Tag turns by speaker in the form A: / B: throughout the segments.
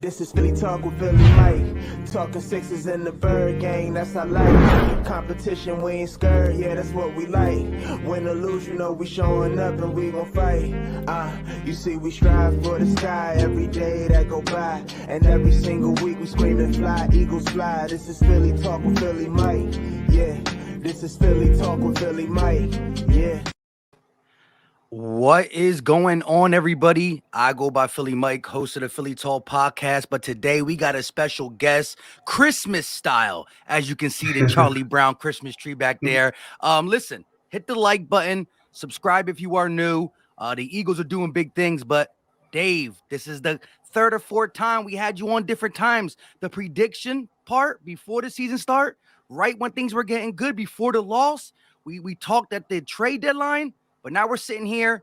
A: This is Philly Talk with Philly Mike. Talking sixes in the bird gang, that's I like. Competition, we ain't scared, yeah, that's what we like. Win or lose, you know we showing up and we gon' fight. You see we strive for the sky every day that go by. And every single week we scream and fly, eagles fly. This is Philly Talk with Philly Mike, yeah. This is Philly Talk with Philly Mike, yeah.
B: What is going on, everybody? I go by Philly Mike, host of the Philly Talk podcast, but today we got a special guest, Christmas style. As you can see, the Charlie Brown Christmas tree back there. Listen, hit the like button, subscribe if you are new. The Eagles are doing big things, but Dave, this is the third or fourth time we had you on different times. The prediction part before the season start, right when things were getting good before the loss, we talked at the trade deadline. But now we're sitting here,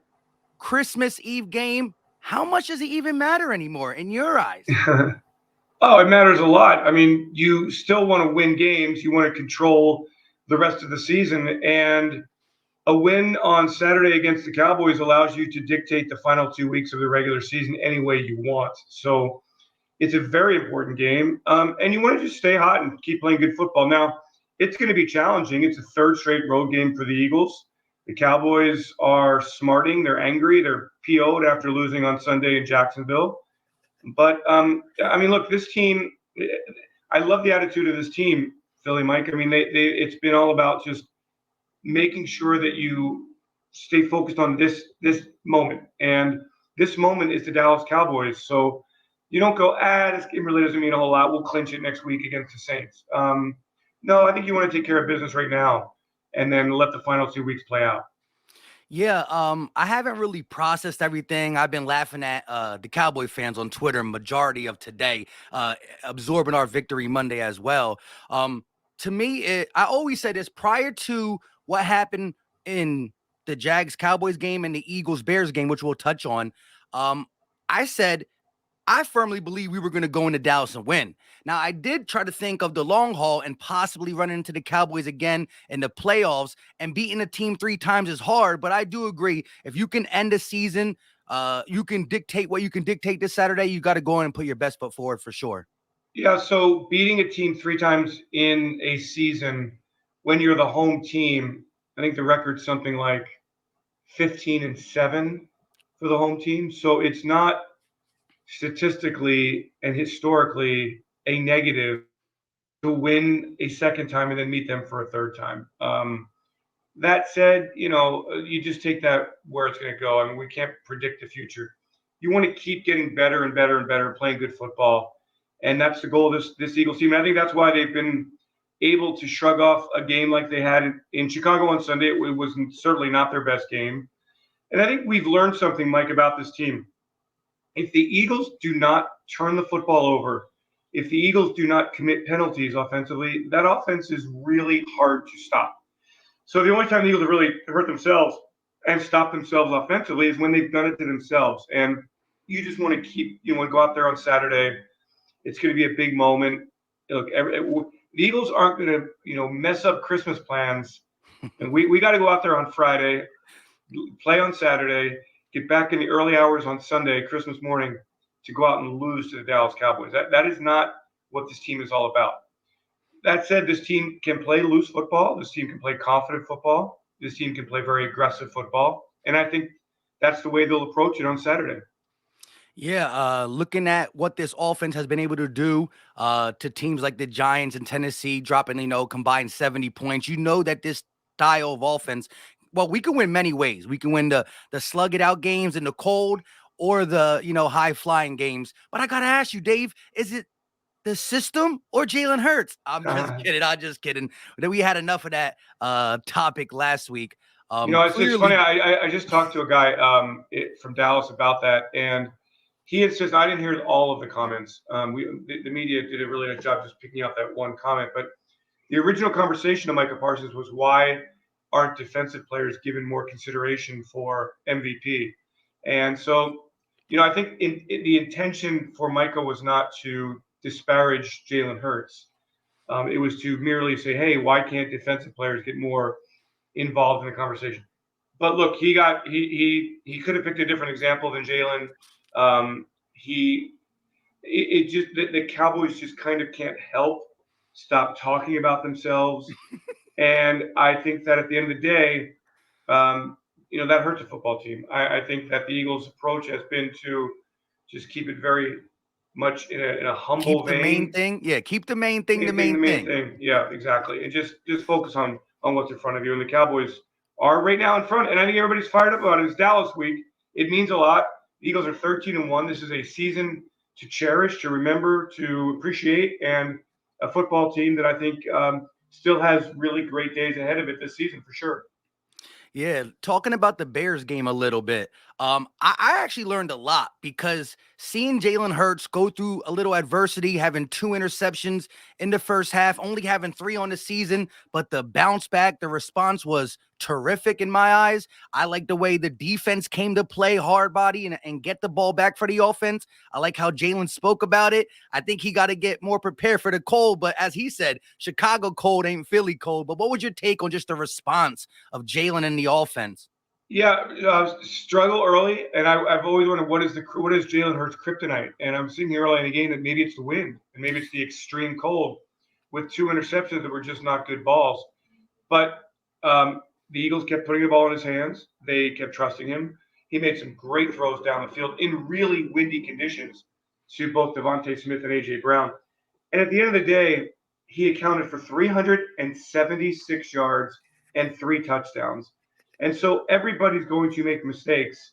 B: Christmas Eve game. How much does it even matter anymore in your eyes?
C: Oh, it matters a lot. I mean, you still want to win games. You want to control the rest of the season. And a win on Saturday against the Cowboys allows you to dictate the final 2 weeks of the regular season any way you want. So it's a very important game. And you want to just stay hot and keep playing good football. Now, it's going to be challenging. It's a third straight road game for the Eagles. The Cowboys are smarting. They're angry. They're PO'd after losing on Sunday in Jacksonville. But, I mean, look, this team, I love the attitude of this team, Philly Mike. I mean, it's been all about just making sure that you stay focused on this moment. And this moment is the Dallas Cowboys. So you don't go, this game really doesn't mean a whole lot. We'll clinch it next week against the Saints. No, I think you want to take care of business right now and then let the final 2 weeks play out.
B: Yeah, I haven't really processed everything. I've been laughing at the Cowboy fans on Twitter majority of today, absorbing our victory Monday as well. To me, I always say this prior to what happened in the Jags-Cowboys game and the Eagles-Bears game, which we'll touch on. I said I firmly believe we were going to go into Dallas and win. Now, I did try to think of the long haul and possibly running into the Cowboys again in the playoffs, and beating a team 3 times is hard, but I do agree. If you can end the season, you can dictate what you can dictate this Saturday, you got to go in and put your best foot forward for sure.
C: Yeah, so beating a team 3 times in a season when you're the home team, I think the record's something like 15-7 for the home team. So it's not statistically and historically a negative to win a second time and then meet them for a third time. That said, you just take that where it's going to go. I mean, we can't predict the future. You want to keep getting better and better and better, playing good football. And that's the goal of this Eagles team. And I think that's why they've been able to shrug off a game like they had in Chicago on Sunday. It was certainly not their best game. And I think we've learned something, Mike, about this team. If the Eagles do not turn the football over, if the Eagles do not commit penalties offensively, that offense is really hard to stop. So the only time the Eagles have really hurt themselves and stopped themselves offensively is when they've done it to themselves. And you just want to want to go out there on Saturday. It's going to be a big moment. Look, the Eagles aren't going to, mess up Christmas plans. And we got to go out there on Friday, play on Saturday, get back in the early hours on Sunday, Christmas morning, to go out and lose to the Dallas Cowboys. That is not what this team is all about. That said, this team can play loose football. This team can play confident football. This team can play very aggressive football. And I think that's the way they'll approach it on Saturday.
B: Yeah, looking at what this offense has been able to do to teams like the Giants and Tennessee, dropping, combined 70 points, that this style of offense, well, we can win many ways. We can win the slug it out games in the cold or the, high flying games. But I got to ask you, Dave, is it the system or Jalen Hurts? I'm just kidding. We had enough of that topic last week.
C: It's funny. I just talked to a guy from Dallas about that, and he insists. I didn't hear all of the comments. The media did a really nice job just picking out that one comment. But the original conversation of Micah Parsons was, why aren't defensive players given more consideration for MVP? And so, I think the intention for Micah was not to disparage Jalen Hurts. It was to merely say, hey, why can't defensive players get more involved in the conversation? But look, he could have picked a different example than Jalen. it just the Cowboys just kind of can't help stop talking about themselves. And I think that at the end of the day, um, that hurts a football team. I think that the Eagles' approach has been to just keep it very much in a humble
B: Keep the main
C: vein.
B: thing. Yeah, keep the main thing the
C: The
B: main
C: main
B: thing.
C: thing. Yeah, exactly. And just focus on what's in front of you. And the Cowboys are right now in front, and I think everybody's fired up about it. It's Dallas week. It means a lot. The Eagles are 13-1. This is a season to cherish, to remember, to appreciate, and a football team that I think still has really great days ahead of it this season for sure.
B: Yeah, talking about the Bears game a little bit. I actually learned a lot because seeing Jalen Hurts go through a little adversity, having 2 interceptions in the first half, only having 3 on the season, but the bounce back, the response was terrific in my eyes. I like the way the defense came to play hard body and get the ball back for the offense. I like how Jalen spoke about it. I think he got to get more prepared for the cold, but as he said, Chicago cold ain't Philly cold. But what was your take on just the response of Jalen and the offense?
C: Yeah, struggle early, and I've always wondered what is Jalen Hurts' kryptonite. And I'm seeing early in the game that maybe it's the wind, and maybe it's the extreme cold, with 2 interceptions that were just not good balls. But the Eagles kept putting the ball in his hands. They kept trusting him. He made some great throws down the field in really windy conditions to both Devontae Smith and AJ Brown. And at the end of the day, he accounted for 376 yards and 3 touchdowns. And so everybody's going to make mistakes,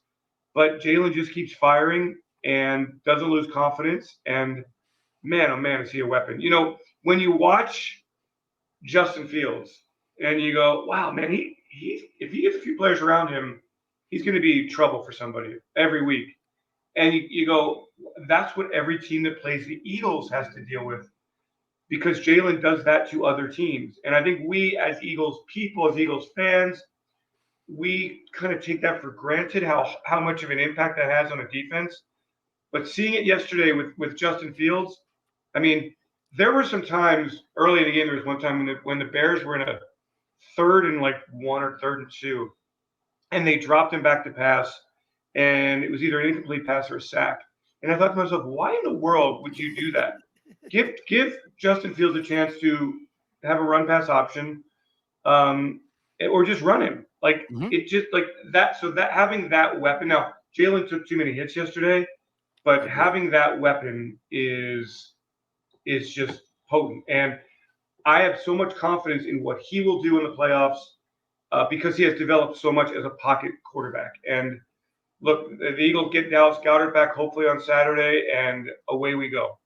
C: but Jalen just keeps firing and doesn't lose confidence. And man, oh man, is he a weapon. When you watch Justin Fields and you go, wow, man, he if he gets a few players around him, he's going to be trouble for somebody every week. And you go, that's what every team that plays the Eagles has to deal with because Jalen does that to other teams. And I think we, as Eagles people, as Eagles fans, we kind of take that for granted how much of an impact that has on a defense. But seeing it yesterday with Justin Fields, I mean, there were some times early in the game. There was one time when the Bears were in a 3rd and 1 or 3rd and 2, and they dropped him back to pass, and it was either an incomplete pass or a sack. And I thought to myself, why in the world would you do that? Give Justin Fields a chance to have a run pass option, um, or just run him. Like
B: Mhm.
C: it just like that. So that having that weapon now, Jalen took too many hits yesterday, but
B: Agreed.
C: having that weapon is just potent. And I have so much confidence in what he will do in the playoffs because he has developed so much as a pocket quarterback. And look, the Eagles get Dallas Goedert back hopefully on Saturday, and away we go.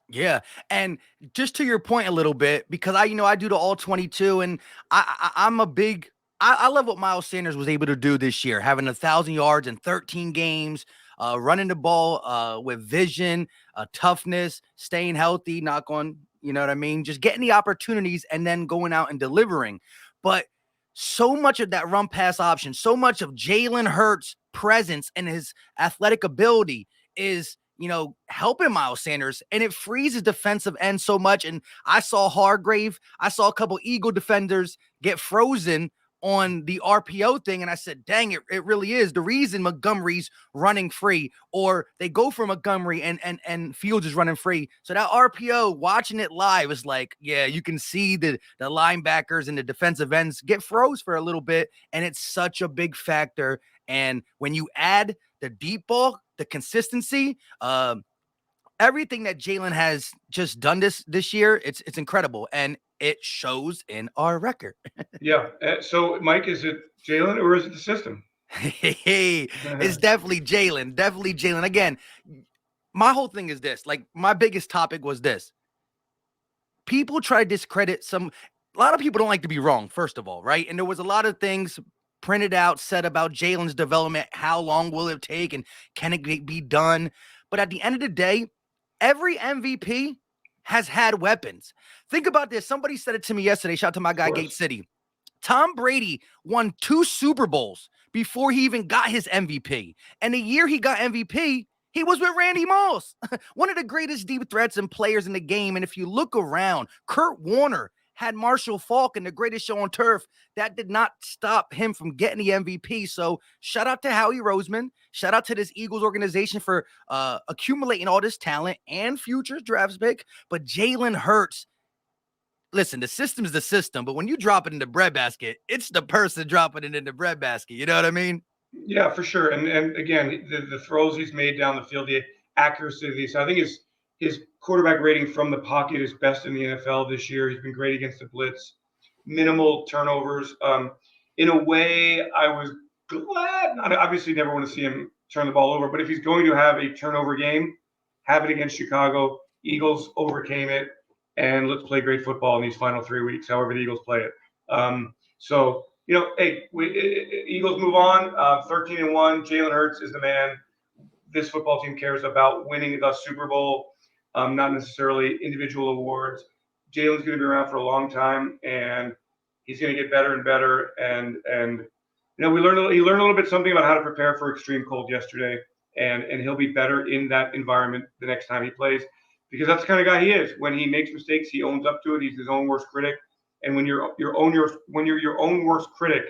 B: Yeah, and just to your point a little bit, because I do the all 22, and I'm a big. I love what Miles Sanders was able to do this year, having 1,000 yards in 13 games, running the ball with vision, toughness, staying healthy, knock on, you know what I mean, just getting the opportunities and then going out and delivering. But so much of that run pass option, so much of Jalen Hurts' presence and his athletic ability is helping Miles Sanders, and it frees his defensive end so much. And I saw Hargrave, I saw a couple Eagle defenders get frozen on the RPO thing, and I said, dang, it really is the reason Montgomery's running free, or they go for Montgomery and Fields is running free. So that RPO, watching it live, is like, yeah, you can see the linebackers and the defensive ends get froze for a little bit, and it's such a big factor. And when you add the deep ball, the consistency, everything that Jalen has just done this year, it's incredible, and it shows in our record.
C: Yeah. So, Mike, is it Jalen or is it the system?
B: Hey, it's definitely Jalen. Definitely Jalen. Again, my whole thing is this. Like, my biggest topic was this. People try to discredit a lot of people don't like to be wrong, first of all, right? And there was a lot of things printed out, said about Jalen's development. How long will it take? And can it be done? But at the end of the day, every MVP has had weapons. Think about this. Somebody said it to me yesterday. Shout out to my
C: Of
B: guy, Gate
C: course.
B: City. Tom Brady won 2 Super Bowls before he even got his MVP. And the year he got MVP, he was with Randy Moss, one of the greatest deep threats and players in the game. And if you look around, Kurt Warner had Marshall Faulk and the greatest show on turf. That did not stop him from getting the MVP. So shout out to Howie Roseman. Shout out to this Eagles organization for accumulating all this talent and future draft pick. But Jalen Hurts, listen, the system's the system, but when you drop it in the breadbasket, it's the person dropping it in the breadbasket. You know what I mean?
C: Yeah, for sure. And again, the throws he's made down the field, the accuracy of these. I think his quarterback rating from the pocket is best in the NFL this year. He's been great against the blitz, minimal turnovers. In a way, I was glad. I obviously never want to see him turn the ball over, but if he's going to have a turnover game, have it against Chicago. Eagles overcame it, and let's play great football in these final 3 weeks, however the Eagles play it. So hey, Eagles move on. 13-1. Jalen Hurts is the man. This football team cares about winning the Super Bowl, not necessarily individual awards. Jalen's going to be around for a long time, and he's going to get better and better. And he learned a little bit something about how to prepare for extreme cold yesterday, and he'll be better in that environment the next time he plays, because that's the kind of guy he is. When he makes mistakes, he owns up to it. He's his own worst critic. And when you're your own worst critic,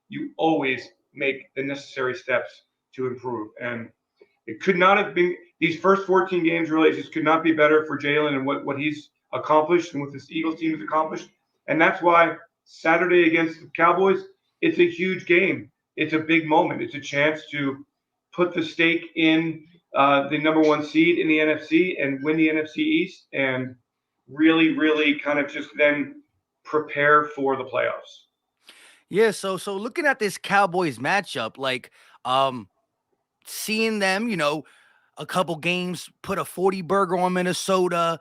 C: you always make the necessary steps to improve. And it could not have been these first 14 games. Really, it just could not be better for Jalen and what he's accomplished and what this Eagles team has accomplished. And that's why Saturday against the Cowboys, it's a huge game. It's a big moment. It's a chance to put the stake in the number one seed in the NFC and win the NFC East, and really, really kind of just then prepare for the playoffs.
B: Yeah, so looking at this Cowboys matchup, like seeing them, a couple games put a 40 burger on Minnesota,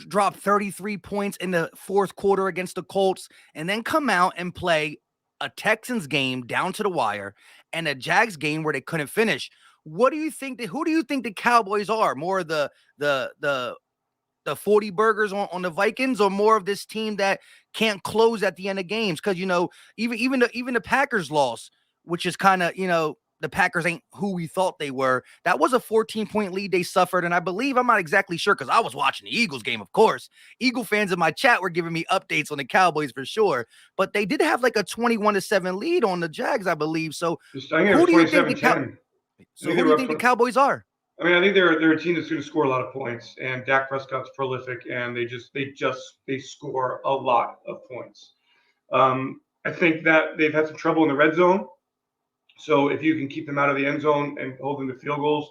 B: drop 33 points in the fourth quarter against the Colts, and then come out and play a Texans game down to the wire and a Jags game where they couldn't finish. Who do you think the Cowboys are? More the 40 burgers on the Vikings, or more of this team that can't close at the end of games? Because even the Packers loss, which is kind of the Packers ain't who we thought they were. That was a 14-point lead they suffered, and I believe, I'm not exactly sure because I was watching the Eagles game, of course. Eagle fans in my chat were giving me updates on the Cowboys for sure, but they did have like a 21-7 lead on the Jags, I believe. So who do you think the Cowboys are?
C: I mean, I think they're a team that's going to score a lot of points, and Dak Prescott's prolific, and they score a lot of points. I think that they've had some trouble in the red zone. So if you can keep them out of the end zone and hold them to field goals,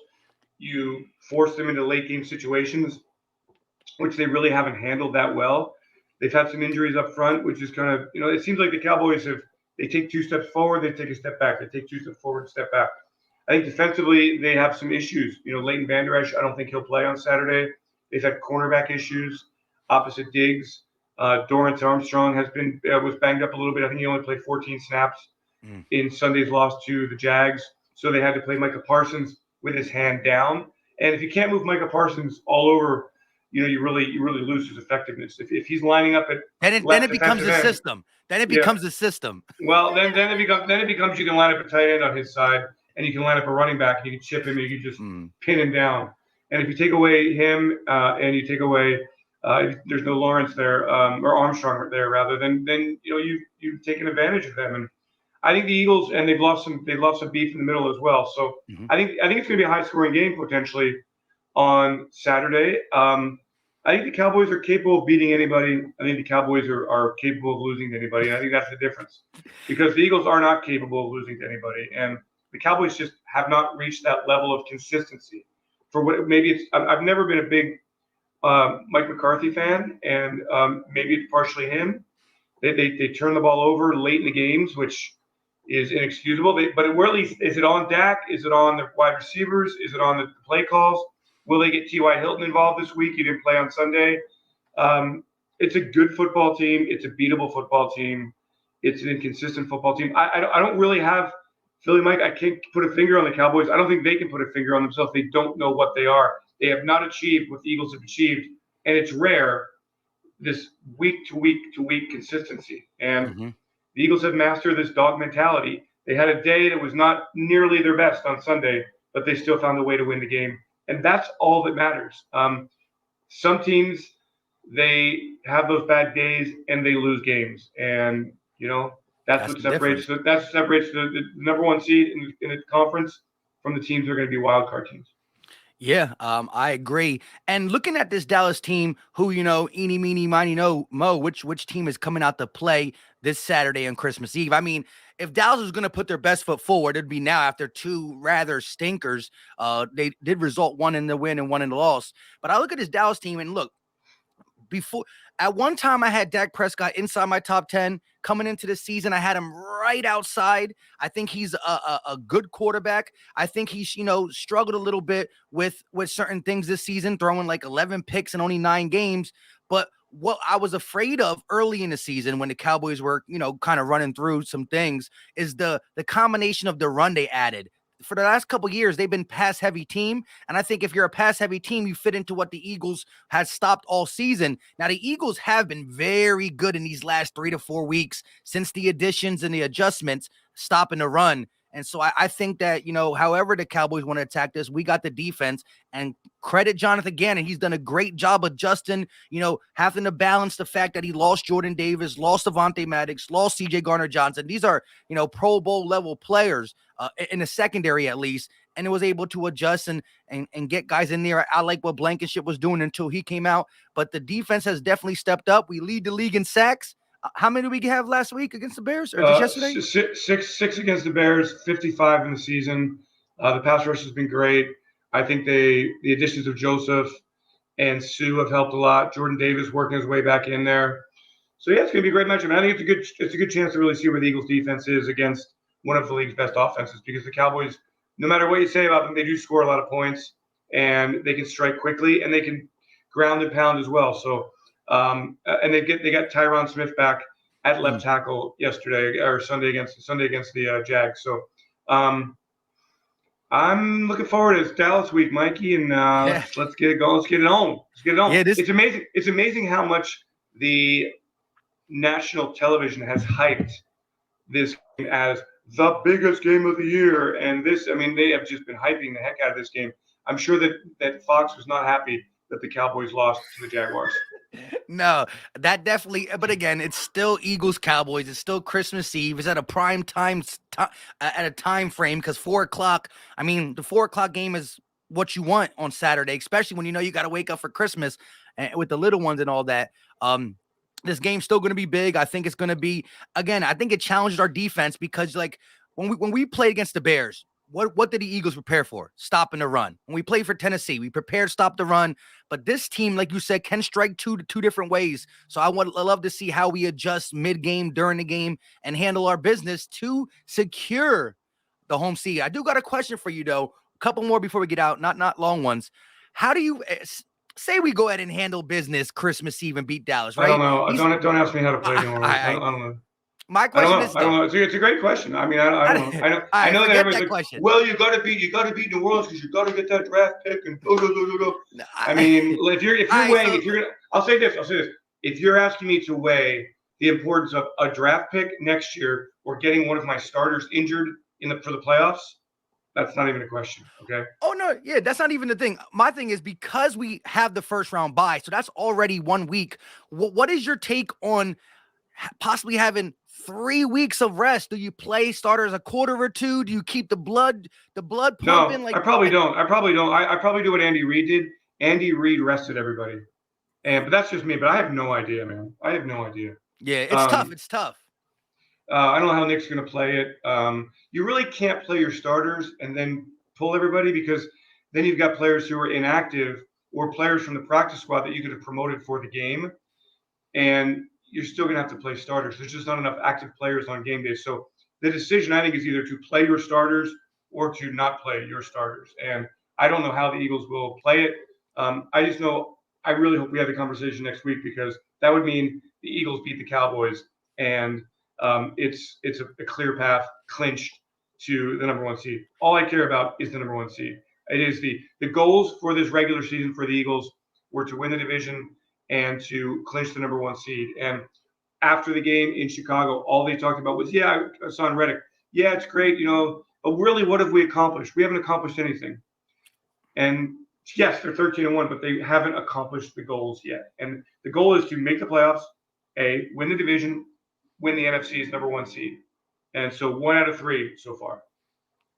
C: you force them into late game situations, which they really haven't handled that well. They've had some injuries up front, which is kind of, it seems like the Cowboys they take 2 steps forward, they take a step back. They take 2 steps forward, step back. I think defensively, they have some issues. Leighton Vander Esch, I don't think he'll play on Saturday. They've had cornerback issues opposite Diggs. Dorrance Armstrong was banged up a little bit. I think he only played 14 snaps in Sunday's loss to the Jags. So they had to play Micah Parsons with his hand down. And if you can't move Micah Parsons all over, you really lose his effectiveness. If he's lining up at
B: then it becomes a system. Then it becomes a system.
C: Well, then it becomes you can line up a tight end on his side, and you can line up a running back, and you can chip him, and you can just pin him down. And if you take away him and you take away there's no Lawrence there or Armstrong there rather, then you've taken advantage of them. And I think the Eagles, and they've lost some beef in the middle as well. So I think it's going to be a high scoring game potentially on Saturday. I think the Cowboys are capable of beating anybody. I think the Cowboys are capable of losing to anybody. And I think that's the difference, because the Eagles are not capable of losing to anybody, and the Cowboys just have not reached that level of consistency. For what I've never been a big Mike McCarthy fan, and maybe it's partially him. They turn the ball over late in the games, which is inexcusable. But where at least is it on Dak? Is it on the wide receivers? Is it on the play calls? Will they get T.Y. Hilton involved this week? He didn't play on Sunday. It's a good football team. It's a beatable football team. It's an inconsistent football team. I don't really have Philly, Mike. I can't put a finger on the Cowboys. I don't think they can put a finger on themselves. They don't know what they are. They have not achieved what the Eagles have achieved, and it's rare, this week to week to week consistency. And the Eagles have mastered this dog mentality. They had a day that was not nearly their best on Sunday, but they still found a way to win the game. And that's all that matters. Some teams they have those bad days and they lose games, and that's
B: That's
C: what
B: the
C: separates
B: difference.
C: the number one seed in the conference from the teams that are going to be wild card teams.
B: Yeah, I agree. And looking at this Dallas team, who eeny, meeny, miny, mo, which team is coming out to play this Saturday on Christmas Eve? I mean, if Dallas was going to put their best foot forward, it'd be now after two rather stinkers. They did result one in the win and one in the loss. But I look at this Dallas team and look, before at one time I had Dak Prescott inside my top 10 coming into the season. I had him right outside. I think he's a good quarterback. I think he's, struggled a little bit with certain things this season, throwing like 11 picks in only 9 games. But what I was afraid of early in the season when the Cowboys were, kind of running through some things is the combination of the run they added. For the last couple of years, they've been pass heavy team. And I think if you're a pass heavy team, you fit into what the Eagles has stopped all season. Now, the Eagles have been very good in these last 3 to 4 weeks since the additions and the adjustments, stopping the run. And so I think that, however the Cowboys want to attack this, we got the defense, and credit Jonathan Gannon. He's done a great job adjusting, having to balance the fact that he lost Jordan Davis, lost Avonte Maddox, lost CJ Garner-Johnson. These are, Pro Bowl level players in the secondary at least. And it was able to adjust and get guys in there. I like what Blankenship was doing until he came out. But the defense has definitely stepped up. We lead the league in sacks. How many did we have last week against the Bears, or just yesterday?
C: Six against the Bears, 55 in the season. The pass rush has been great. I think the additions of Joseph and Sue have helped a lot. Jordan Davis working his way back in there. So yeah, it's going to be a great matchup. And I think it's a good chance to really see where the Eagles defense is against one of the league's best offenses, because the Cowboys, no matter what you say about them, they do score a lot of points, and they can strike quickly, and they can ground and pound as well. So and they got Tyron Smith back at left tackle yesterday or Sunday against the Jags. So I'm looking forward to this Dallas week, Mikey, and let's get it going. Let's get it on.
B: Yeah,
C: It's amazing. It's amazing how much the national television has hyped this game as the biggest game of the year. And this, I mean, they have just been hyping the heck out of this game. I'm sure that Fox was not happy that the Cowboys lost to the Jaguars.
B: No, that definitely. But again, it's still Eagles Cowboys. It's still Christmas Eve. It's at a prime time at a time frame, because 4 o'clock. I mean, the 4 o'clock game is what you want on Saturday, especially when you got to wake up for Christmas and with the little ones and all that. This game's still going to be big. I think it's going to be, again, I think it challenges our defense, because like when we played against the Bears, what did the Eagles prepare for? Stopping the run. When we played for Tennessee, we prepared stop the run. But this team, like you said, can strike two different ways. So I love to see how we adjust mid-game, during the game, and handle our business to secure the home seed. I do got a question for you, though. A couple more before we get out, not long ones. How do you say we go ahead and handle business Christmas Eve and beat Dallas, right?
C: I don't know. Don't ask me how to play anymore. I don't know.
B: My question is,
C: I don't know. It's a great question. I mean, I don't know. I know that everybody's like, well, you got to beat New Orleans because you got to get that draft pick and blah, blah, blah, blah. I mean, if you're weighing, I'll say this. If you're asking me to weigh the importance of a draft pick next year or getting one of my starters injured for the playoffs, that's not even a question. Okay.
B: Oh no, yeah, that's not even the thing. My thing is, because we have the first round bye, so that's already 1 week. What is your take on possibly having 3 weeks of rest? Do you play starters a quarter or two? Do you keep the blood pumping?
C: No, I probably don't. I probably do what Andy Reid did. Andy Reid rested everybody, but that's just me. But I have no idea, man. I have no idea.
B: Yeah, it's tough. It's tough.
C: I don't know how Nick's going to play it. You really can't play your starters and then pull everybody, because then you've got players who are inactive or players from the practice squad that you could have promoted for the game, and you're still going to have to play starters. There's just not enough active players on game day. So the decision, I think, is either to play your starters or to not play your starters. And I don't know how the Eagles will play it. I just know I really hope we have the conversation next week, because that would mean the Eagles beat the Cowboys, and it's a clear path clinched to the number 1 seed. All I care about is the number 1 seed. It is the goals for this regular season for the Eagles were to win the division and to clinch the number 1 seed. And after the game in Chicago, all they talked about was, I saw on Reddit, it's great, but really, what have we accomplished? We haven't accomplished anything. And Yes, they're 13-1, but they haven't accomplished the goals yet. And the goal is to make the playoffs, win the division, win the NFC's number 1 seed. And so 1 out of 3 so far.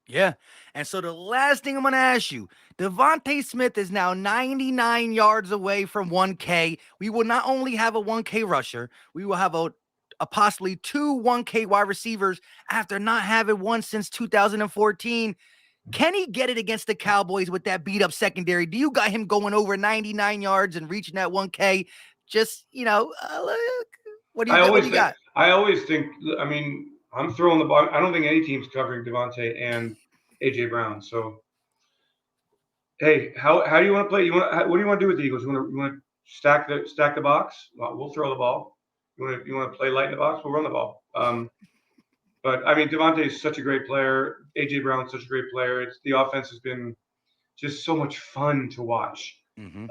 B: Yeah. And so the last thing I'm going to ask you, Devontae Smith is now 99 yards away from 1K. We will not only have a 1K rusher, we will have a possibly 2 1K wide receivers after not having one since 2014. Can he get it against the Cowboys with that beat up secondary? Do you got him going over 99 yards and reaching that 1K? Just, what do you got? What do you got?
C: I always think, I mean, I'm throwing the ball. I don't think any team's covering Devontae and AJ Brown. So, hey, how do you want to play? What do you want to do with the Eagles? You want to stack the box? Well, we'll throw the ball. You want to play light in the box? We'll run the ball. But I mean, Devontae is such a great player. AJ Brown's such a great player. The offense has been just so much fun to watch.
B: Mm-hmm.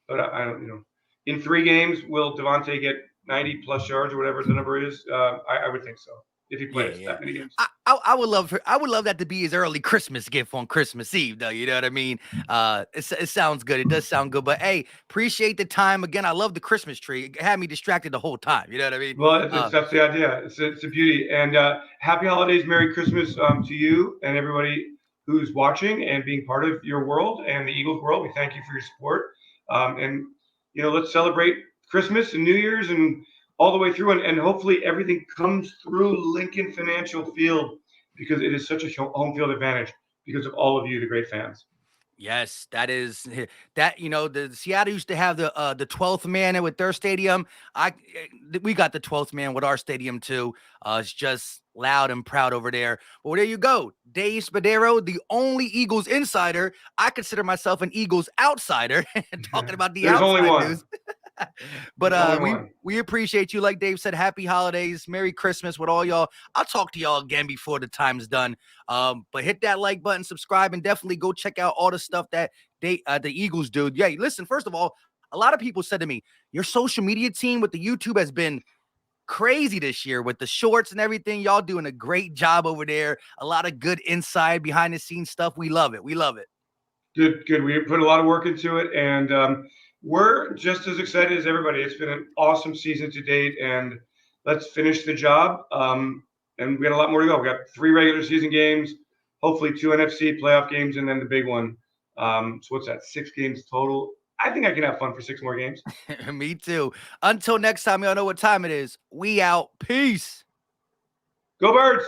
C: But I don't, in 3 games, will Devontae get 90 plus yards or whatever the number is? I would think so if he plays that many games.
B: I would love that to be his early Christmas gift on Christmas Eve, though. You know what I mean? It sounds good. It does sound good. But hey, appreciate the time again. I love the Christmas tree. It had me distracted the whole time. You know what I mean?
C: Well, that's the idea. It's a beauty. And happy holidays, Merry Christmas to you and everybody who's watching and being part of your world and the Eagles world. We thank you for your support. And let's celebrate Christmas and New Year's and all the way through, and hopefully everything comes through Lincoln Financial Field because it is such a home field advantage because of all of you, the great fans.
B: Yes, that is that. The Seattle used to have the 12th man with their stadium. We got the 12th man with our stadium too. It's just loud and proud over there. Well, there you go, Dave Spadaro, the only Eagles insider. I consider myself an Eagles outsider, talking about the outside news. But we appreciate you. Like Dave said, happy holidays, Merry Christmas with all y'all. I'll talk to y'all again before the time's done. But hit that like button, subscribe, and definitely go check out all the stuff that the Eagles do. Yeah, listen, first of all, a lot of people said to me, your social media team with the YouTube has been crazy this year with the shorts and everything. Y'all doing a great job over there. A lot of good inside behind the scenes stuff. We love it.
C: Good. We put a lot of work into it, and we're just as excited as everybody. It's been an awesome season to date, and let's finish the job. And we got a lot more to go. We got 3 regular season games, hopefully 2 NFC playoff games, and then the big one. So what's that? 6 games total. I think I can have fun for 6 more games.
B: Me too. Until next time, y'all know what time it is. We out. Peace.
C: Go Birds.